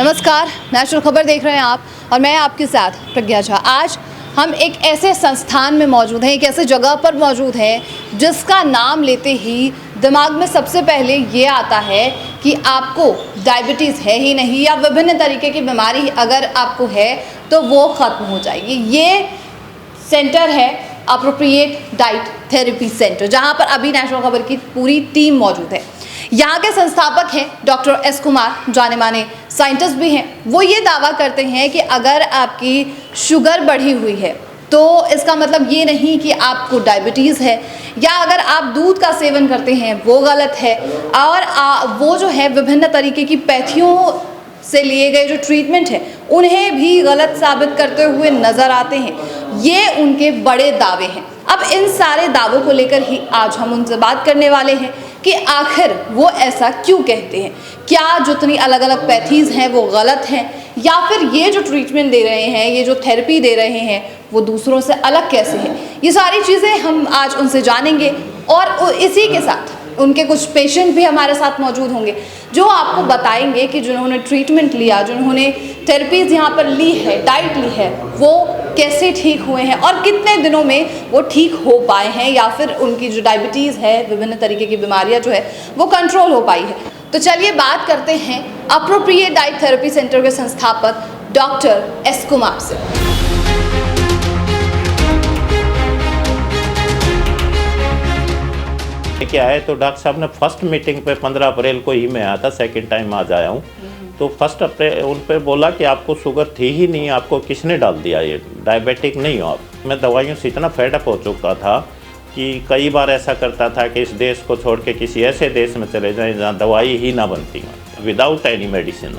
नमस्कार, नेशनल खबर देख रहे हैं आप और मैं आपके साथ प्रज्ञा झा। आज हम एक ऐसे संस्थान में मौजूद हैं, एक ऐसे जगह पर मौजूद हैं जिसका नाम लेते ही दिमाग में सबसे पहले ये आता है कि आपको डायबिटीज़ है ही नहीं या विभिन्न तरीके की बीमारी अगर आपको है तो वो ख़त्म हो जाएगी। ये सेंटर है अप्रोप्रिएट डाइट थेरेपी सेंटर, जहाँ पर अभी नेशनल खबर की पूरी टीम मौजूद है। यहाँ के संस्थापक हैं डॉक्टर एस कुमार, जाने माने साइंटिस्ट भी हैं। वो ये दावा करते हैं कि अगर आपकी शुगर बढ़ी हुई है तो इसका मतलब ये नहीं कि आपको डायबिटीज़ है, या अगर आप दूध का सेवन करते हैं वो गलत है, और वो जो है विभिन्न तरीके की पैथियों से लिए गए जो ट्रीटमेंट है उन्हें भी गलत साबित करते हुए नज़र आते हैं। ये उनके बड़े दावे हैं। अब इन सारे दावों को लेकर ही आज हम उनसे बात करने वाले हैं कि आखिर वो ऐसा क्यों कहते हैं। क्या जितनी अलग अलग पैथीज़ हैं वो गलत हैं, या फिर ये जो ट्रीटमेंट दे रहे हैं, ये जो थेरेपी दे रहे हैं वो दूसरों से अलग कैसे है। ये सारी चीज़ें हम आज उनसे जानेंगे और इसी के साथ उनके कुछ पेशेंट भी हमारे साथ मौजूद होंगे जो आपको बताएंगे कि जिन्होंने ट्रीटमेंट लिया, जिन्होंने थेरेपीज़ यहाँ पर ली है, डाइट ली है, वो कैसे ठीक हुए हैं और कितने दिनों में वो ठीक हो पाए हैं, या फिर उनकी जो डायबिटीज़ है, विभिन्न तरीके की बीमारियाँ जो है वो कंट्रोल हो पाई है। तो चलिए बात करते हैं अप्रोप्रिएट डाइट थेरेपी सेंटर के संस्थापक डॉक्टर एस कुमार से। क्या है तो डॉक्टर साहब ने फर्स्ट मीटिंग पे 15 अप्रैल को ही मैं आया था, सेकंड टाइम आज आया हूँ। तो फर्स्ट अप्रैल उन पे बोला कि आपको शुगर थी ही नहीं, आपको किसने डाल दिया, ये डायबिटिक नहीं हो आप। मैं दवाइयों से इतना फेडअप हो चुका था कि कई बार ऐसा करता था कि इस देश को छोड़ के किसी ऐसे देश में चले जाएं जहाँ दवाई ही ना बनती हो, विदाउट एनी मेडिसिन।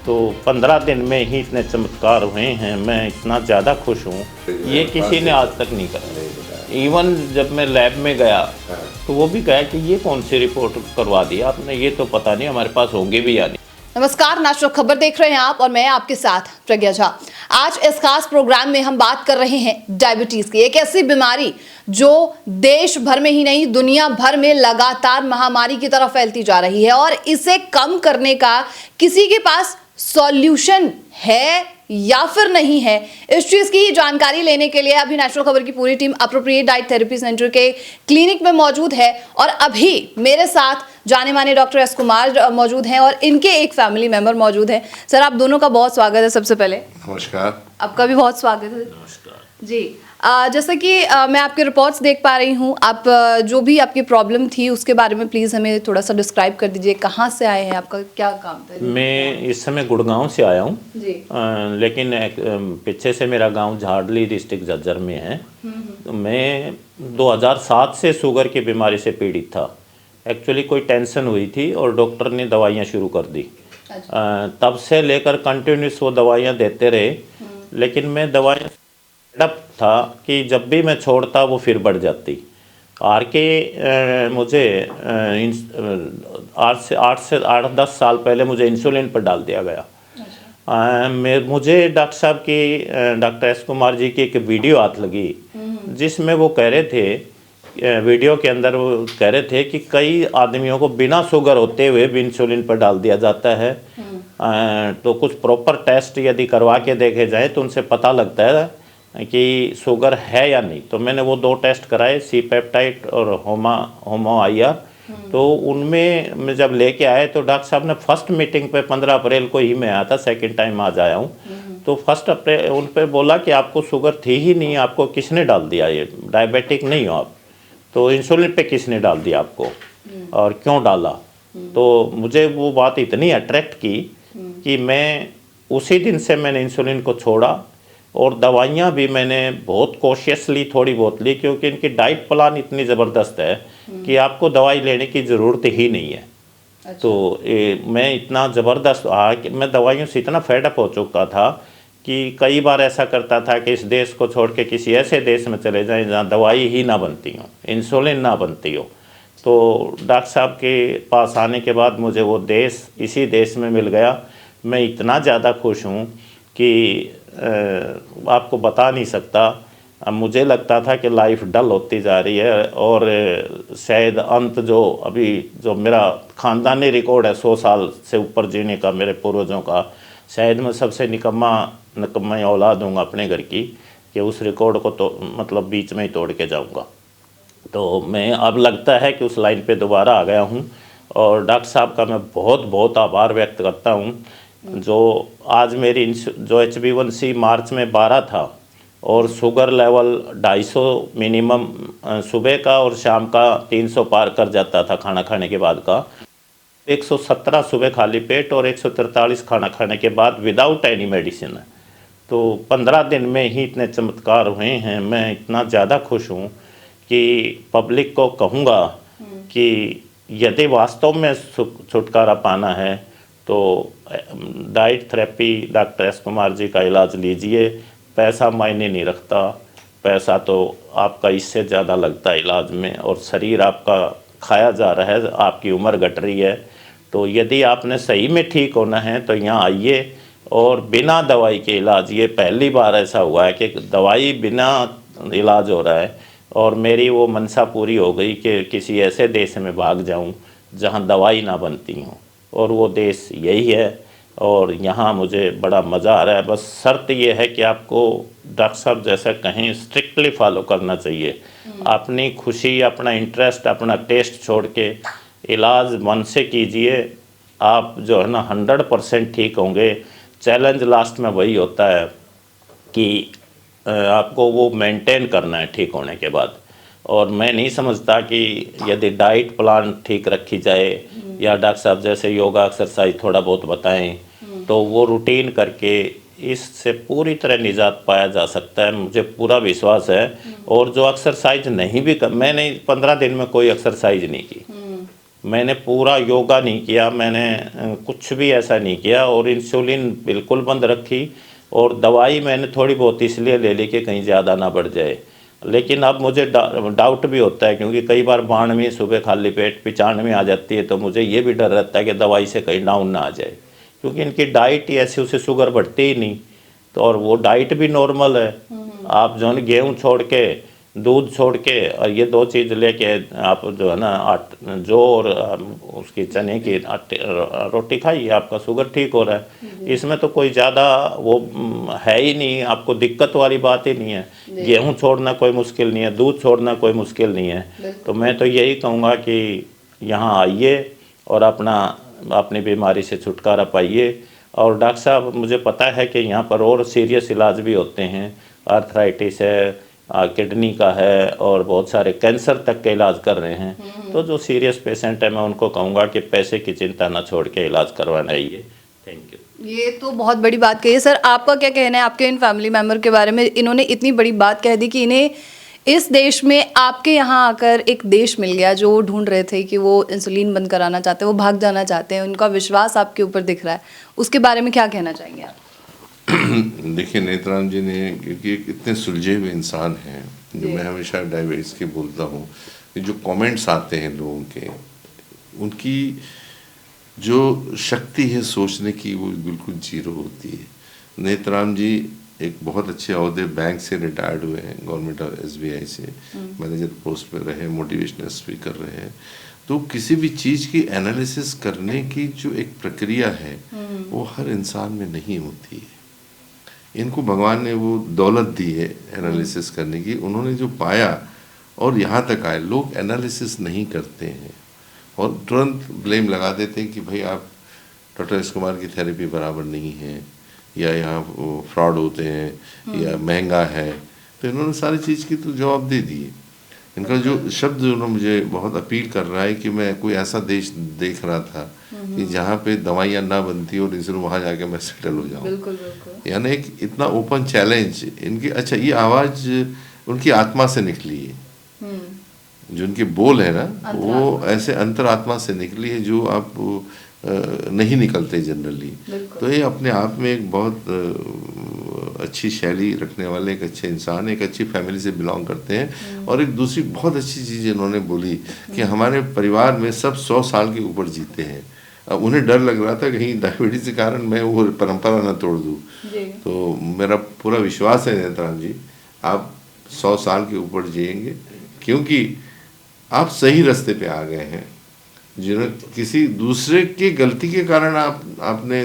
तो 15 दिन में ही इतने चमत्कार हुए हैं, मैं इतना ज़्यादा खुश हूँ, ये किसी ने आज तक नहीं करा। इवन जब मैं लैब में गया तो वो भी कहा कि ये कौन सी रिपोर्ट करवा दी आपने, ये तो पता नहीं हमारे पास होंगे भी या नहीं। नमस्कार, नेशनल खबर देख रहे हैं आप और मैं आपके साथ प्रज्ञा झा। आज इस खास प्रोग्राम में हम बात कर रहे हैं डायबिटीज़ की, एक ऐसी बीमारी जो देश भर में ही नहीं दुनिया भर में लगातार महामारी की तरफ फैलती जा रही है, और इसे कम करने का किसी के पास सॉल्यूशन है या फिर नहीं है। इस चीज़ की जानकारी लेने के लिए अभी नेशनल खबर की पूरी team appropriate diet therapy centre के क्लिनिक में मौजूद है, और अभी मेरे साथ जाने माने डॉक्टर एस कुमार मौजूद हैं और इनके एक फैमिली मेंबर मौजूद हैं। सर, आप दोनों का बहुत स्वागत है। सबसे पहले नमस्कार। आपका भी बहुत स्वागत है। नमस्कार जी। जैसा कि मैं आपके रिपोर्ट्स देख पा रही हूँ, आप जो भी आपकी प्रॉब्लम थी उसके बारे में प्लीज़ हमें थोड़ा सा डिस्क्राइब कर दीजिए। कहाँ से आए हैं, आपका क्या काम था? मैं इस समय गुड़गांव से आया हूँ जी। लेकिन पीछे से मेरा गांव झाड़ली डिस्ट्रिक्ट झज्जर में है। तो मैं 2007 से शुगर की बीमारी से पीड़ित था। एक्चुअली कोई टेंशन हुई थी और डॉक्टर ने दवाइयाँ शुरू कर दी। तब से लेकर कंटिन्यूस वो दवाइयाँ देते रहे, लेकिन मैं दवाइयाँ था कि जब भी मैं छोड़ता वो फिर बढ़ जाती। आर के मुझे 8-10 साल पहले मुझे इंसुलिन पर डाल दिया गया। मुझे डॉक्टर साहब की, डॉक्टर एस कुमार जी की एक वीडियो हाथ लगी जिसमें वो कह रहे थे, वीडियो के अंदर वो कह रहे थे कि कई आदमियों को बिना शुगर होते हुए भी इंसुलिन पर डाल दिया जाता है। तो कुछ प्रॉपर टेस्ट यदि करवा के देखे जाए तो उनसे पता लगता है कि शुगर है या नहीं। तो मैंने वो 2 टेस्ट कराए, सी पेप्टाइड और होमो IR। तो उनमें मैं जब लेके आए तो डॉक्टर साहब ने फर्स्ट मीटिंग पे 15 अप्रैल को ही मैं आया था, सेकंड टाइम आज आया हूँ। तो फर्स्ट अप्रैल उन पे बोला कि आपको शुगर थी ही नहीं, आपको किसने डाल दिया, ये डायबिटिक नहीं हो आप। तो इंसुलिन पे किसने डाल दिया आपको और क्यों डाला। तो मुझे वो बात इतनी अट्रैक्ट की कि मैं उसी दिन से मैंने इंसुलिन को छोड़ा, और दवाइयाँ भी मैंने बहुत कॉशियसली थोड़ी बहुत ली, क्योंकि इनकी डाइट प्लान इतनी ज़बरदस्त है कि आपको दवाई लेने की ज़रूरत ही नहीं है। अच्छा। तो मैं इतना ज़बरदस्त कि मैं दवाइयों से इतना फेडअप हो चुका था कि कई बार ऐसा करता था कि इस देश को छोड़ के किसी ऐसे देश में चले जाएं जहाँ दवाई ही ना बनती हो, इंसुलिन ना बनती हो। तो डॉक्टर साहब के पास आने के बाद मुझे वो देश इसी देश में मिल गया। मैं इतना ज़्यादा खुश हूँ कि आपको बता नहीं सकता। मुझे लगता था कि लाइफ डल होती जा रही है, और शायद अंत जो मेरा ख़ानदानी रिकॉर्ड है 100 साल से ऊपर जीने का मेरे पूर्वजों का, शायद मैं सबसे निकम्मा औलाद हूँ अपने घर की कि उस रिकॉर्ड को तो मतलब बीच में ही तोड़ के जाऊँगा। तो मैं अब लगता है कि उस लाइन पे दोबारा आ गया हूँ और डॉक्टर साहब का मैं बहुत बहुत आभार व्यक्त करता हूँ। जो आज मेरी जो HbA1c मार्च में 12 था और शुगर लेवल 250 मिनिमम सुबह का और शाम का 300 पार कर जाता था खाना खाने के बाद का, 117 सुबह खाली पेट और 143 खाना खाने के बाद विदाउट एनी मेडिसिन है। तो 15 दिन में ही इतने चमत्कार हुए हैं। मैं इतना ज़्यादा खुश हूँ कि पब्लिक को कहूँगा कि यदि वास्तव में छुटकारा पाना है तो diet therapy doctor S Kumar ji का इलाज लीजिए। पैसा मायने नहीं रखता, पैसा तो आपका इससे ज़्यादा लगता है इलाज में, और शरीर आपका खाया जा रहा है, आपकी उम्र घट रही है। तो यदि आपने सही में ठीक होना है तो यहाँ आइए और बिना दवाई के इलाज, ये पहली बार ऐसा हुआ है कि दवाई बिना इलाज हो रहा है। और मेरी वो मनसा पूरी हो गई कि किसी ऐसे देश में भाग जाऊं जहां दवाई ना बनती हो, और वो देश यही है। और यहाँ मुझे बड़ा मज़ा आ रहा है। बस शर्त ये है कि आपको डॉक्टर साहब जैसा कहें स्ट्रिक्टली फॉलो करना चाहिए। अपनी खुशी, अपना इंटरेस्ट, अपना टेस्ट छोड़ के इलाज मन से कीजिए। आप जो है ना 100% ठीक होंगे। चैलेंज लास्ट में वही होता है कि आपको वो मेंटेन करना है ठीक होने के बाद। और मैं नहीं समझता कि यदि डाइट प्लान ठीक रखी जाए या डॉक्टर साहब जैसे योगा एक्सरसाइज थोड़ा बहुत बताएं तो वो रूटीन करके इससे पूरी तरह निजात पाया जा सकता है, मुझे पूरा विश्वास है। और जो एक्सरसाइज नहीं भी मैंने 15 दिन में कोई एक्सरसाइज नहीं की, मैंने पूरा योगा नहीं किया, मैंने कुछ भी ऐसा नहीं किया, और इंसुलिन बिल्कुल बंद रखी। और दवाई मैंने थोड़ी बहुत इसलिए ले ली कि कहीं ज़्यादा ना बढ़ जाए। लेकिन अब मुझे डाउट भी होता है क्योंकि कई बार 92 सुबह खाली पेट 95 आ जाती है, तो मुझे ये भी डर रहता है कि दवाई से कहीं डाउन ना आ जाए, क्योंकि इनकी डाइट ही ऐसी, उससे शुगर बढ़ती ही नहीं। तो और वो डाइट भी नॉर्मल है। आप जो है गेहूँ छोड़ के, दूध छोड़ के, और ये 2 चीज़ लेके आप जो है ना जौ और उसकी चने की रोटी खाइए, आपका शुगर ठीक हो रहा है। इसमें तो कोई ज़्यादा वो है ही नहीं, आपको दिक्कत वाली बात ही नहीं है। गेहूं छोड़ना कोई मुश्किल नहीं है, दूध छोड़ना कोई मुश्किल नहीं है। तो मैं तो यही कहूँगा कि यहाँ आइए और अपनी बीमारी से छुटकारा पाइए। और डॉक्टर साहब मुझे पता है कि यहाँ पर और सीरियस इलाज भी होते हैं, आर्थराइटिस है, किडनी का है, और बहुत सारे कैंसर तक के इलाज कर रहे हैं। तो जो सीरियस पेशेंट है मैं उनको कहूँगा कि पैसे की चिंता ना छोड़ के इलाज करवाना है। Thank you. ये तो बहुत बड़ी बात कही है सर। आपका क्या कहना है आपके इन फैमिली मेम्बर के बारे में? इन्होंने इतनी बड़ी बात कह दी कि इन्हें इस देश में आपके यहाँ आकर एक देश मिल गया जो ढूंढ रहे थे कि वो इंसुलिन बंद कराना चाहते हैं, वो भाग जाना चाहते हैं, उनका विश्वास आपके ऊपर दिख रहा है। उसके बारे में क्या कहना चाहेंगे आप? देखिए नेत्राम जी ने, क्योंकि एक इतने सुलझे हुए इंसान हैं, जो मैं हमेशा डायबिटीज़ के बोलता हूँ कि जो कमेंट्स आते हैं लोगों के, उनकी जो शक्ति है सोचने की वो बिल्कुल जीरो होती है। नेत्राम जी एक बहुत अच्छे अहदे, बैंक से रिटायर्ड हुए हैं, गवर्नमेंट ऑफ SBI से मैनेजर पोस्ट पे रहे, मोटिवेशनल स्पीकर रहे हैं। तो किसी भी चीज़ की एनालिसिस करने की जो एक प्रक्रिया है वो हर इंसान में नहीं होती है। इनको भगवान ने वो दौलत दी है एनालिसिस करने की, उन्होंने जो पाया और यहाँ तक आए। लोग एनालिसिस नहीं करते हैं और तुरंत ब्लेम लगा देते हैं कि भाई आप डॉक्टर एस कुमार की थेरेपी बराबर नहीं है, या यहाँ फ्रॉड होते हैं, या महंगा है। तो इन्होंने सारी चीज़ की तो जवाब दे दिए। इनका जो शब्द उन्होंने मुझे बहुत अपील कर रहा है कि मैं कोई ऐसा देश देख रहा था कि जहाँ पे दवाइयाँ ना बनती और इसलिए वहाँ जाके मैं सेटल हो जाऊँ। बिल्कुल बिल्कुल। यानी एक इतना ओपन चैलेंज इनकी। अच्छा, ये आवाज़ उनकी आत्मा से निकली है, जो उनके बोल है ना वो ऐसे अंतरात्मा से निकली है जो आप नहीं निकलते जनरली। तो ये अपने आप में एक बहुत अच्छी शैली रखने वाले एक अच्छे इंसान, एक अच्छी फैमिली से बिलोंग करते हैं। और एक दूसरी बहुत अच्छी चीज़ इन्होंने बोली कि हमारे परिवार में सब 100 साल के ऊपर जीते हैं। अब उन्हें डर लग रहा था कहीं डायबिटीज के कारण मैं वो परंपरा ना तोड़ दूँ। तो मेरा पूरा विश्वास है नेत्राम जी, आप 100 साल के ऊपर जिएंगे, क्योंकि आप सही रास्ते पे आ गए हैं। जिन्हें किसी दूसरे की गलती के कारण आपने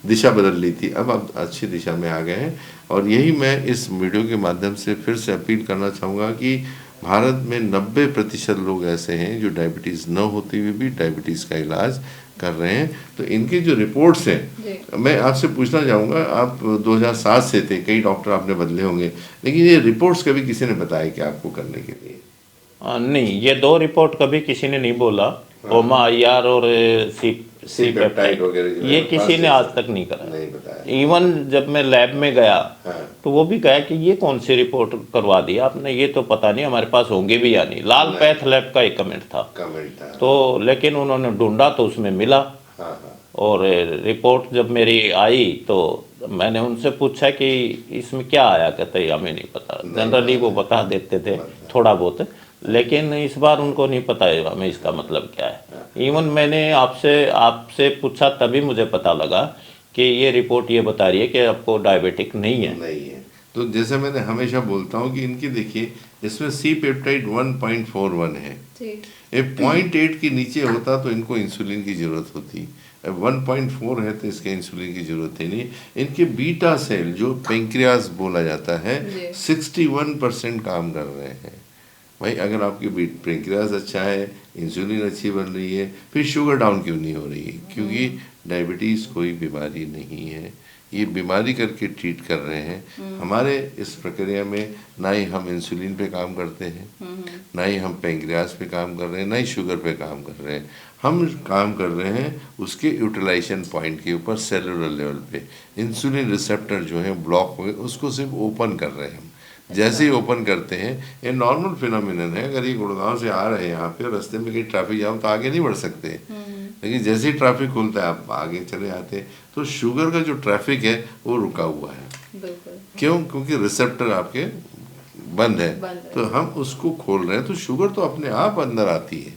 दिशा बदल ली थी, अब आप अच्छी दिशा में आ गए हैं। और यही मैं इस वीडियो के माध्यम से फिर से अपील करना चाहूँगा कि भारत में 90% लोग ऐसे हैं जो डायबिटीज़ न होते हुए भी डायबिटीज़ का इलाज कर रहे हैं। तो इनकी जो रिपोर्ट्स हैं, मैं आपसे पूछना चाहूँगा, आप 2007 से थे, कई डॉक्टर आपने बदले होंगे, लेकिन ये रिपोर्ट्स कभी किसी ने बताया कि आपको करने के लिए? नहीं, ये 2 रिपोर्ट कभी किसी ने नहीं बोला, ओमा IR और सी पेप्टाइड वगैरह ये किसी ने आज तक नहीं करा। नहीं बताया। इवन जब मैं लैब में गया हाँ। तो वो भी कहा कि ये कौन सी रिपोर्ट करवा दी आपने, ये तो पता नहीं हमारे पास होंगे भी या नहीं। लाल पैथ लैब का एक कमेंट था तो, लेकिन उन्होंने ढूंढा तो उसमें मिला। और रिपोर्ट जब मेरी आई तो मैंने उनसे पूछा कि इसमें क्या आया, कहते हमें नहीं पता। जनरली वो बता देते थे थोड़ा बहुत, लेकिन इस बार उनको नहीं पता है हमें इसका मतलब क्या है। इवन मैंने आपसे पूछा तभी मुझे पता लगा कि ये रिपोर्ट ये बता रही है कि आपको डायबिटिक नहीं है। तो जैसे मैंने हमेशा बोलता हूँ कि इनकी देखिए, इसमें सी पेप्टाइड 1.41 है, ये 0.8 के नीचे होता तो इनको इंसुलिन की जरूरत होती, 1.4 है तो इसके इंसुलिन की जरूरत ही नहीं। इनके बीटा सेल जो पेंक्रियास बोला जाता है 61% काम कर रहे हैं। भाई अगर आपकी पेंक्रियास अच्छा है, इंसुलिन अच्छी बन रही है, फिर शुगर डाउन क्यों नहीं हो रही है? क्योंकि डायबिटीज़ कोई बीमारी नहीं है, ये बीमारी करके ट्रीट कर रहे हैं। हमारे इस प्रक्रिया में ना ही हम इंसुलिन पे काम करते हैं, ना ही हम पेंक्रियास पे काम कर रहे हैं, ना ही शुगर पे काम कर रहे हैं। हम काम कर रहे हैं उसके यूटिलाइजेशन पॉइंट के ऊपर, सेलुलर लेवल पे। इंसुलिन रिसेप्टर जो है ब्लॉक हो गए, उसको सिर्फ ओपन कर रहे हैं हम। जैसे ही ओपन करते हैं, ये नॉर्मल फिनोमिनन है। अगर ये गुड़गांव से आ रहे हैं यहाँ पे, रास्ते में कहीं ट्रैफिक जाम तो आगे नहीं बढ़ सकते, लेकिन जैसे ही ट्रैफिक खुलता है आप आगे चले आते हैं। तो शुगर का जो ट्रैफिक है वो रुका हुआ है। क्यों? क्योंकि रिसेप्टर आपके बंद है, तो हम उसको खोल रहे हैं तो शुगर तो अपने आप अंदर आती है।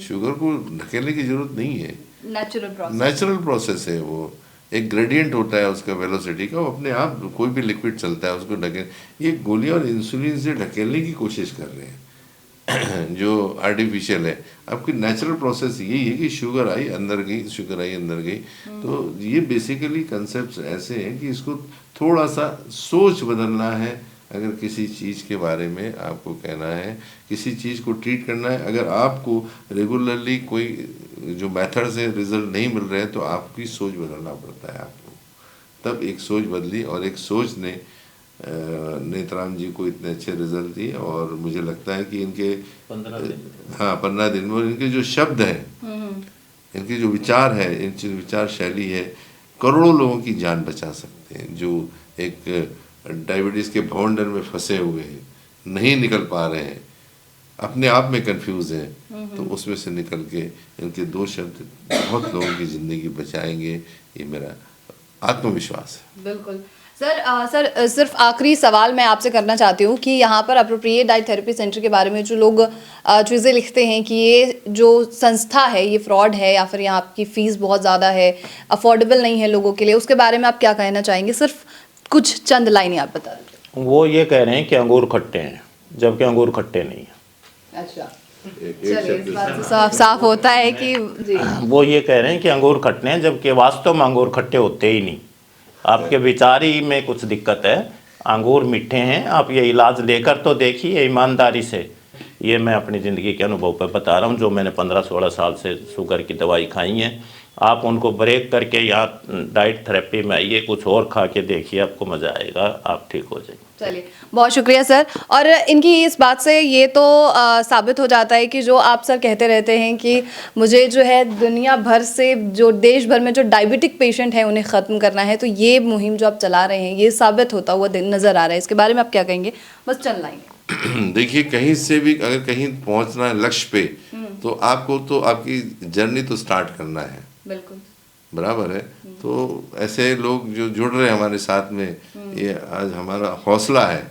शुगर को ढकेलने की जरूरत नहीं है, नेचुरल प्रोसेस है। वो एक ग्रेडियंट होता है उसका वेलोसिटी का, वो अपने आप कोई भी लिक्विड चलता है उसको ढकेल, ये गोलियां और इंसुलिन से ढकेलने की कोशिश कर रहे हैं जो आर्टिफिशियल है। आपकी नेचुरल प्रोसेस यही है कि शुगर आई अंदर गई, शुगर आई अंदर गई। तो ये बेसिकली कंसेप्ट ऐसे हैं कि इसको थोड़ा सा सोच बदलना है। अगर किसी चीज़ के बारे में आपको कहना है, किसी चीज़ को ट्रीट करना है, अगर आपको रेगुलरली कोई जो मेथड से रिजल्ट नहीं मिल रहे हैं तो आपकी सोच बदलना पड़ता है आपको। तब एक सोच बदली और एक सोच ने नेत्राम जी को इतने अच्छे रिजल्ट दिए। और मुझे लगता है कि इनके 15 दिन में इनके जो शब्द हैं, इनके जो विचार है, इनकी विचार शैली है, करोड़ों लोगों की जान बचा सकते हैं। जो एक डायबिटीज़ के भवंडर में फंसे हुए हैं, नहीं निकल पा रहे हैं, अपने आप में कंफ्यूज हैं, तो उसमें से निकल के इनके 2 शब्द बहुत लोगों की ज़िंदगी बचाएंगे, ये मेरा आत्मविश्वास है। बिल्कुल सर, सिर्फ आखिरी सवाल मैं आपसे करना चाहती हूँ कि यहाँ पर अप्रोप्रिएट डाइट थेरेपी सेंटर के बारे में जो लोग चीज़ें लिखते हैं कि ये जो संस्था है ये फ्रॉड है या फिर यहाँ आपकी फ़ीस बहुत ज़्यादा है, अफोर्डेबल नहीं है लोगों के लिए, उसके बारे में आप क्या कहना चाहेंगे? सिर्फ कुछ चंद लाइनें आप बता दीजिए। वो ये कह रहे हैं कि अंगूर खट्टे हैं, जबकि अंगूर खट्टे नहीं हैं। अच्छा, चलिए इस बात से साफ होता है कि जी। वो ये कह रहे हैं कि अंगूर खट्टे हैं, जबकि वास्तव में अंगूर खट्टे होते ही नहीं। आपके विचार ही में कुछ दिक्कत है। अंगूर मीठे हैं, आप ये इलाज लेकर तो देखिए ईमानदारी से। ये मैं अपनी ज़िंदगी के अनुभव पर बता रहा हूँ, जो मैंने 15-16 साल से शुगर की दवाई खाई है। आप उनको ब्रेक करके यहाँ डाइट थेरेपी में आइए, कुछ और खा के देखिए, आपको मज़ा आएगा, आप ठीक हो जाएंगे। चलिए, बहुत शुक्रिया सर। और इनकी इस बात से ये तो साबित हो जाता है कि जो आप सर कहते रहते हैं कि मुझे जो है दुनिया भर से, जो देश भर में जो डायबिटिक पेशेंट हैं उन्हें ख़त्म करना है, तो ये मुहिम जो आप चला रहे हैं ये साबित होता हुआ नज़र आ रहा है। इसके बारे में आप क्या कहेंगे? बस चल लाएंगे। देखिए, कहीं से भी अगर कहीं पहुँचना है लक्ष्य पे, तो आपको तो आपकी जर्नी तो स्टार्ट करना है। बिल्कुल बराबर है। तो ऐसे लोग जो जुड़ रहे हैं हमारे साथ में, ये आज हमारा हौसला है।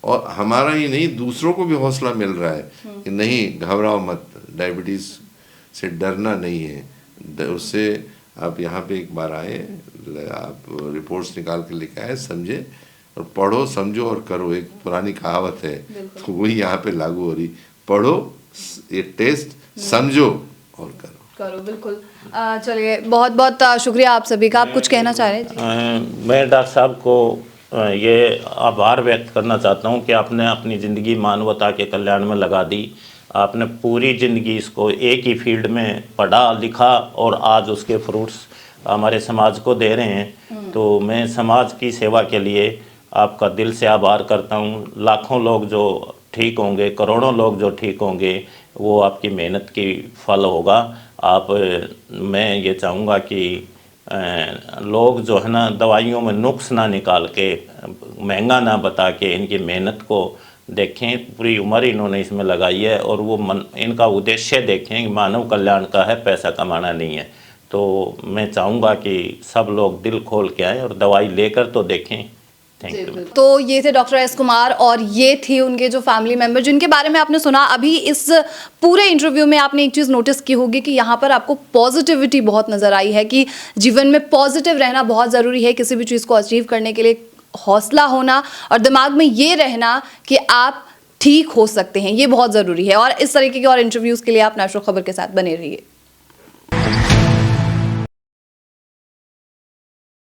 और हमारा ही नहीं, दूसरों को भी हौसला मिल रहा है कि नहीं, घबराओ मत, डायबिटीज़ से डरना नहीं है। उससे आप यहाँ पे एक बार आए, आप रिपोर्ट्स निकाल के लेके आए, समझे और पढ़ो, समझो और करो। एक पुरानी कहावत है, तो वही यहाँ पे लागू हो रही। पढ़ो, ये टेस्ट, समझो और करो। करो बिल्कुल। चलिए, बहुत बहुत शुक्रिया आप सभी का। आप कुछ कहना चाह रहे हैं? मैं डॉक्टर साहब को ये आभार व्यक्त करना चाहता हूँ कि आपने अपनी ज़िंदगी मानवता के कल्याण में लगा दी। आपने पूरी ज़िंदगी इसको एक ही फील्ड में पढ़ा लिखा और आज उसके फ्रूट्स हमारे समाज को दे रहे हैं। तो मैं समाज की सेवा के लिए आपका दिल से आभार करता हूँ। लाखों लोग जो ठीक होंगे, करोड़ों लोग जो ठीक होंगे, वो आपकी मेहनत की फल होगा। आप मैं ये चाहूँगा कि लोग जो है ना दवाइयों में नुक्स ना निकाल के, महंगा ना बता के इनकी मेहनत को देखें। पूरी उम्र इन्होंने इसमें लगाई है और वो इनका उद्देश्य देखें कि मानव कल्याण का है, पैसा कमाना नहीं है। तो मैं चाहूँगा कि सब लोग दिल खोल के आएँ और दवाई लेकर तो देखें। Thank you. तो ये थे डॉक्टर एस कुमार और ये थी उनके जो फैमिली मेंबर जिनके बारे में आपने सुना। अभी इस पूरे इंटरव्यू में आपने एक चीज़ नोटिस की होगी कि यहाँ पर आपको पॉजिटिविटी बहुत नज़र आई है कि जीवन में पॉजिटिव रहना बहुत ज़रूरी है। किसी भी चीज़ को अचीव करने के लिए हौसला होना और दिमाग में ये रहना कि आप ठीक हो सकते हैं, ये बहुत ज़रूरी है। और इस तरीके के और इंटरव्यूज़ के लिए आप नेशनल खबर के साथ बने रहिए।